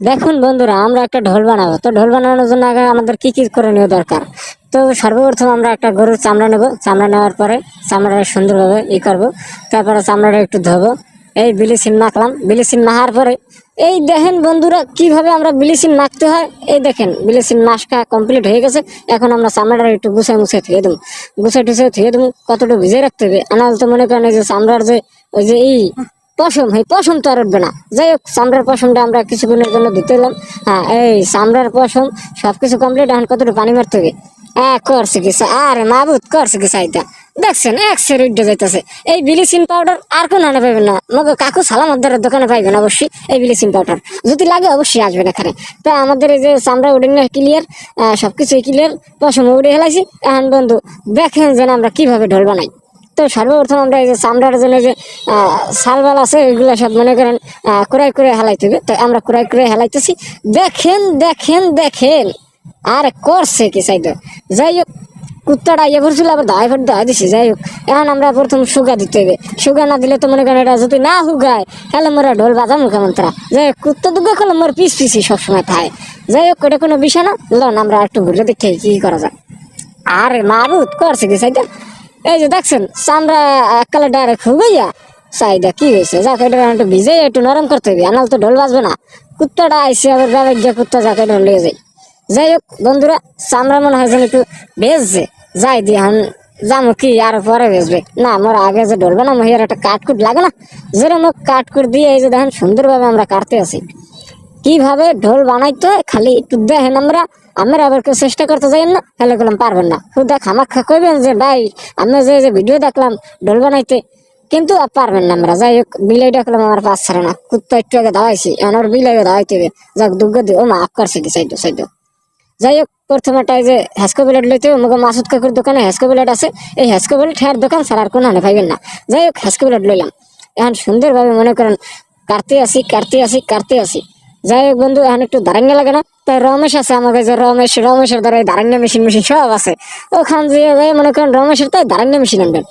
দেখুন বন্ধুরা, আমরা একটা ঢোল বানাবো। তো ঢোল বানানোর জন্য আগে আমাদের কি কি করণীয় দরকার। তো সর্বপ্রথম আমরা একটা গরুর চামড়া নেব। চামড়া নেওয়ার পরে চামড়াটা সুন্দরভাবে করবো। তারপরে চামড়াটা একটু ধোবো। এই ব্লিচিং মাখলাম। ব্লিচিং মাখার পরে এই দেখেন বন্ধুরা কিভাবে আমরা ব্লিচিং মাখতে হয়। এই দেখেন ব্লিচিং মাখা কমপ্লিট হয়ে গেছে। এখন আমরা চামড়াটা একটু গুছাই মুছে ধুয়ে দেবো। গুছাই টুছাই ধুয়ে দেবো। কতটুকু ভিজে রাখতে হবে। আনাল তো মনে করেন এই যে চামড়ার যে ওই যে পশম, এই পশম তো আর উঠবে না। যাই হোক, চামড়ার পশমটা আমরা কিছুক্ষণের জন্য ধুতে এলাম। হ্যাঁ, এই চামড়ার পশম সবকিছু কমপ্লিট। এখন কতটুকু পানি মারতে হবে। করছে কি আরে মাবুত করছে কি চাইটা দেখছেন এক সের উঠে যাইতেছে। এই ব্লিচিং পাউডার আর কোন আনে পাইবেন না, মগ কাকু সালামাদের দোকানে পাইবেন অবশ্যই। এই ব্লিচিং পাউডার যদি লাগে অবশ্যই আসবেন এখানে। তা আমাদের এই যে চামড়া উঠে না ক্লিয়ার, সবকিছু ক্লিয়ার, পশম উড়ে হেলাইছি। এখন বন্ধু দেখেন যেন আমরা কিভাবে ঢোল বানাই। তো সর্বপ্রথম আমরা এই যে চামড়ার জন্য যে শালবাল আছে ওইগুলো সব মনে করেন কুড়াই করে হেলাইতে হবে। তো আমরা কুড়াই করে হেলাইতেছি। দেখেন দেখেন দেখেন আর করছে কি চাইতো। যাই হোক, কুত্তাটা ইয়ে করছিল, আবার দায় ফের দায় দিছি। যাই হোক, এখন আমরা প্রথম সুগা দিতে হবে। সুগা না দিলে তো মনে করেন এটা যদি না হুগায় তাহলে মোরা ঢোল বাজামু কেমন তারা। যাই হোক, কুত্তা দুগা করলে মোর পিস পিসি সবসময় থাকে। যাই হোক, ওটা কোনো বিষয় না। লন আমরা একটু ঘুরে দেখি কি করা যায়। আরে মারুত করছে কি চাইটা। এই যে দেখছেন চামড়া এককালে ডাইরেক্ট হুগাইয়া চাইদা কি হয়েছে। যাকে এটা একটু ভিজে একটু নরম করতে হবে, আনাল তো ঢোল বাজবে না। কুত্তাটা আইসে আবার ব্যবহার গিয়ে কুত্তা যাকে ঢোল লিয়ে যায়। যাই হোক বন্ধুরা, চামড়া মনে হয় যেন একটু বেজছে। যাই দিয়ে এখন যাবো কি আর পরে বেজবে না। মোর আগে যে ঢোল বানাবো হিয়ার একটা কাঠকুট লাগে না, যেরকম কাঠকুট দিয়ে এই যে দেখেন সুন্দরভাবে আমরা কাটতে আছি। কিভাবে ঢোল বানাইতে হয় খালি একটু দেখেন। আমরা আমরা আবার কেউ চেষ্টা করতে যাই না, তাহলে বললাম পারবেন না। খুদা খামাখা কইবেন যে ভাই আমরা যে ভিডিও দেখলাম ঢোল বানাইতে, কিন্তু পারবেন না আমরা। যাই হোক, বিলাই ডাকলাম আমার পাস ছাড়ে না। কুত্তা একটু আগে দাওয়াইছি, আমার বিলাই দাওয়াইতে হবে। যাক দুগ্গ দিয়ে ও মা আপ করছে কি সাইড সাইড। যাই হোক, প্রথমে একটা যে হ্যাসকো বিলেট লইতে হবে। মুখে মাসুদ কাকুর দোকানে হ্যাসকো বিলেট আছে। এই হ্যাসকো বিলেট হ্যার দোকান ছাড়া আর কোনো আনে পাইবেন না। যাই হোক, হ্যাসকো বিলেট লইলাম। এখন সুন্দরভাবে মনে করেন কাটতে আসি কাটতে আসি কাটতে আসি। যাই হোক বন্ধু, এখন একটু দাঁড়াঙ্গা লাগে না। তাই রমেশ আছে আমাকে, যে রমেশের দ্বারা দাঁড়াঙ্গা মেশিন মেশিন সব আছে। ওখান দিয়ে মনে করেন রমেশের তাই দাঁড়াঙ্গা মেশিন আনবেন।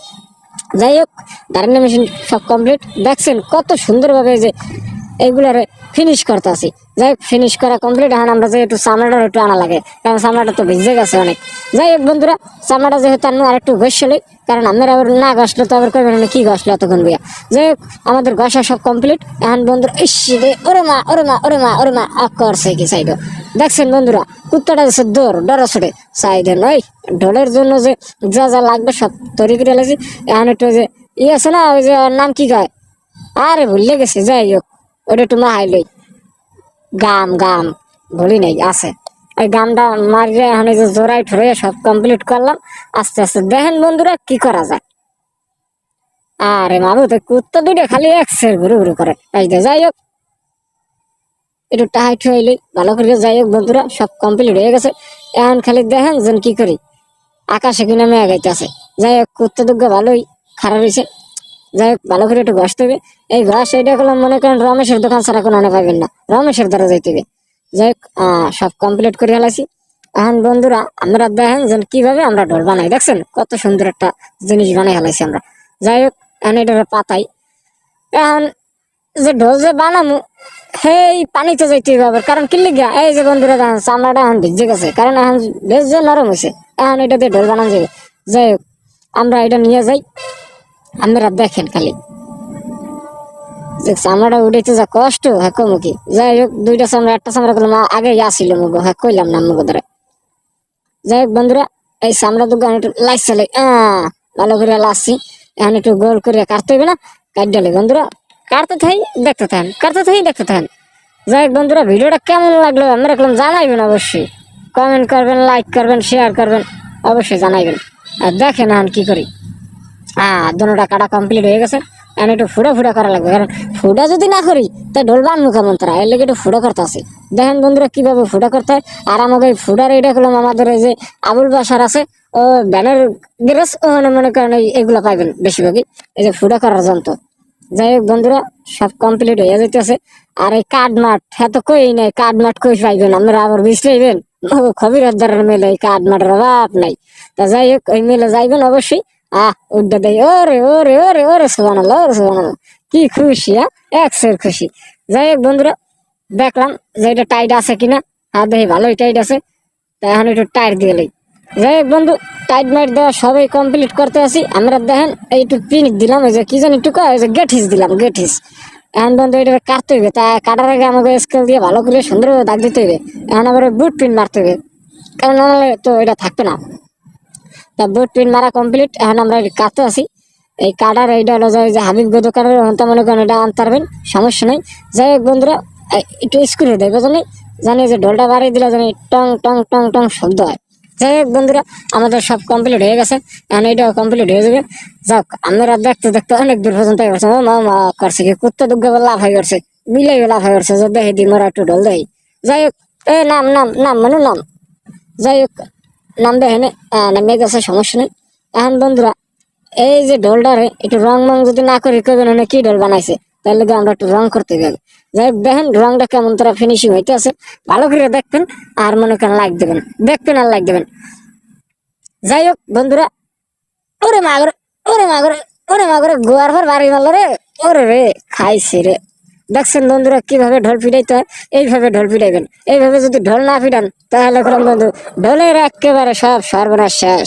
যাই হোক, দাঁড়াঙ্গা মেশিন সব কমপ্লিট। দেখছেন কত সুন্দরভাবে যে এইগুলারে ফিনিশ করতে আসি। যাই হোক, ফিনিশ করা কমপ্লিট। এখন আমরা যে একটু চামড়াটা একটু আনা লাগে, কারণ চামড়াটা তো ভিজে গেছে অনেক। যাই হোক বন্ধুরা, চামড়াটা যেহেতু আনবো আর একটু ঘষলে, কারণ আমরা আবার না ঘষলে তো আবার কইবেন না কি ঘষলে এতক্ষণ বইয়া। যাই হোক, আমাদের ঘষা সব কমপ্লিট। এখন বন্ধুরা ইস রে, ওরে মা ওরে মা ওরে মা ওরে মা করছে কি সাইড। দেখছেন বন্ধুরা, কুত্তাটা যাচ্ছে ডরা ছড়ে সাইডে নয়। ঢোলের জন্য যে যা যা লাগবে সব তৈরি করে লাগছে। এখন একটু যে আছে না, ওই যে ওর নাম কি কয়, আরে ভুলে গেছি। যাই হোক, ওটা একটু মাহাই লই। গাম গাম ভুলি নাই আছে। ওই গামটা মারিয়ে এখন এই যে জোড়াই ঠোরাই সব কমপ্লিট করলাম। আস্তে আস্তে দেখেন বন্ধুরা কি করা যায়। আরে মাবু তো কুত্তা দুটো খালি একসের ঘুরু ঘুরু করে। এই যে যাই হোক, একটু টাহাই ঠুয়াইলি ভালো করে। যাই হোক বন্ধুরা, সব কমপ্লিট হয়ে গেছে। এখন খালি দেখেন যেন কি করি। আকাশে কিনা মেয়ে গাইতেছে। যাই হোক, কুত্তা দুগ্গ ভালোই খারাপ হয়েছে। যাই হোক, ভালো করে একটু ঘষতে হবে। এই ঘষ এটা করলাম মনে করেন রমেশের দোকান ছাড়া কোনো আনে পাইবেন না, রমেশের দ্বারা যাইতে হবে। যাই হোক, সব কমপ্লিট করে ফেলাইছি। এখন বন্ধুরা আমরা দেখেন যে কিভাবে আমরা ঢোল বানাই। দেখছেন কত সুন্দর একটা জিনিস বানাই ফেলাইছি আমরা। যাই হোক, এখন এটা পাতাই। এখন যে ঢোল যে বানামু সেই পানিতে যাইতে হবে আবার, কারণ কিনলে গিয়া এই যে বন্ধুরা দেখেন চামড়াটা এখন ভিজে গেছে, কারণ এখন বেশ যে নরম হয়েছে। এখন এটা দিয়ে ঢোল বানানো যাবে। যাই হোক, আমরা এটা নিয়ে যাই। আপনারা দেখেন খালি যে চামড়াটা উঠাইতে যা কষ্ট, হ্যাঁ কমুকি। যাই হোক, দুইটা চামড়া একটা চামড়া করলাম আগে আসছিল মুগো, হ্যাঁ কইলাম না মুগো ধরে। যাই হোক বন্ধুরা, এই চামড়া দুটো একটু লাইস চলে ভালো করে লাসছি। এখন একটু গোল করে কাটতে হবে না, কাট ডালে বন্ধুরা কাটতে থাই দেখতে থাকেন, কাটতে থাই দেখতে থাকেন। যাই হোক বন্ধুরা, ভিডিওটা কেমন লাগলো আমরা রাখলাম জানাইবেন অবশ্যই। কমেন্ট করবেন, লাইক করবেন, শেয়ার করবেন, অবশ্যই জানাইবেন। আর দেখেন এখন কি করি। দুটা কাটা কমপ্লিট হয়ে গেছে। এখন একটু ফুটা ফুটা করা লাগবে, কারণ ফুটা যদি না করি তাই ঢোল বানবো কেমন তারা। এর লেগে একটু ফুটা করতে আসি। দেখেন বন্ধুরা কিভাবে ফুটা করতে হয়। আর আমাকে এই ফুটার এটা করলাম আমাদের এই যে আবুল বাসার আছে ও ব্যানার গ্যারেজ, ওখানে মনে করেন এগুলো পাইবেন বেশিরভাগই, এই যে ফুটা করার যন্ত্র। যাই হোক বন্ধুরা, সব কমপ্লিট হয়ে যাইতেছে। আর এই কাঠ মাঠ হ্যাঁ তো কই নাই, কাঠ মাঠ কই পাইবেন আমরা আবার বুঝতেইবেন। খবির হদ্দারের মেলে এই কাঠ মাঠের অভাব নাই। তা যাই হোক, ওই মেলে যাইবেন অবশ্যই। উড্ডা দেয় ওরে ওরে ওরে ওরে সুবহানাল্লাহ ওরে সুবহানাল্লাহ। কি খুশি, একশের খুশি। যাই হোক বন্ধুরা, দেখলাম যে এটা টাইট আছে কিনা। হ্যাঁ দেখি ভালোই টাইট আছে। তাই এখন একটু টাইট দিয়ে লই। যাই হোক বন্ধু, টাইট মাইট দেওয়া সবাই কমপ্লিট করতে আসি আমরা। দেখেন এই একটু পিনিক দিলাম, ওই যে কি জানি একটু ওই যে গেঠিস দিলাম, গেঠিস। এখন বন্ধু এটা কাটতে হইবে, তা কাটার আগে আমাকে স্কেল দিয়ে ভালো করে সুন্দরভাবে দাগ দিতে হইবে। এখন আবার বুট পিন মারতে হবে, কারণ নাহলে তো এটা থাকবে না। তা বুট পিন মারা কমপ্লিট, এখন আমরা কাটতে আসি। এই কাটার এইটা হলো যে হাবিব দোকানের হন্তা মনে করেন, এটা আনতে পারবেন, সমস্যা নেই। যাই হোক বন্ধুরা, একটু স্ক্রু দেয় বুঝলেন, জানি যে ঢোলটা বাড়িয়ে দিলে জানি টং টং টং টং শব্দ হয়। যাই হোক বন্ধুরা, আমাদের সব কমপ্লিট হয়ে গেছে, এখন এইটাও কমপ্লিট হয়ে যাবে। যাক, আমরা দেখতে দেখতে অনেক দূর পর্যন্ত গেছে। মা মা করছে কি, কুত্তা দুগ্গা লাভ হয়ে গেছে, বিলাই লাভ হয়ে গেছে, যে দেখে দিই মোরা একটু ঢোল দেয়। যাই হোক, এ নাম নাম নাম মানে নাম। যাই হোক, নাম দেখে নেমে গেছে, সমস্যা নেই। এখন বন্ধুরা, এই যে ঢোলটারে একটু রং মং যদি না করি কবেন না কি ঢোল বানাইছে, তাহলে আমরা একটু রং করতে গেলে। যাই হোক, দেখেন রংটা কেমন তারা ফিনিশিং হইতে আছে, ভালো করে দেখবেন। আর মনে করেন লাইক দেবেন, দেখবেন আর লাইক দেবেন। যাই হোক বন্ধুরা, ওরে মাগরে, ওরে মাগরে, ওরে মাগরে, গোয়ার পর বাড়ি মারলো রে। ওরে রে, খাইছে রে। দেখছেন বন্ধুরা কিভাবে ঢোল পিটাইতে হয়? এইভাবে ঢোল পিটাইবেন। এইভাবে যদি ঢোল না পিটান তাহলে বন্ধু ঢোলের একেবারে সব সর্বনাশ শেষ।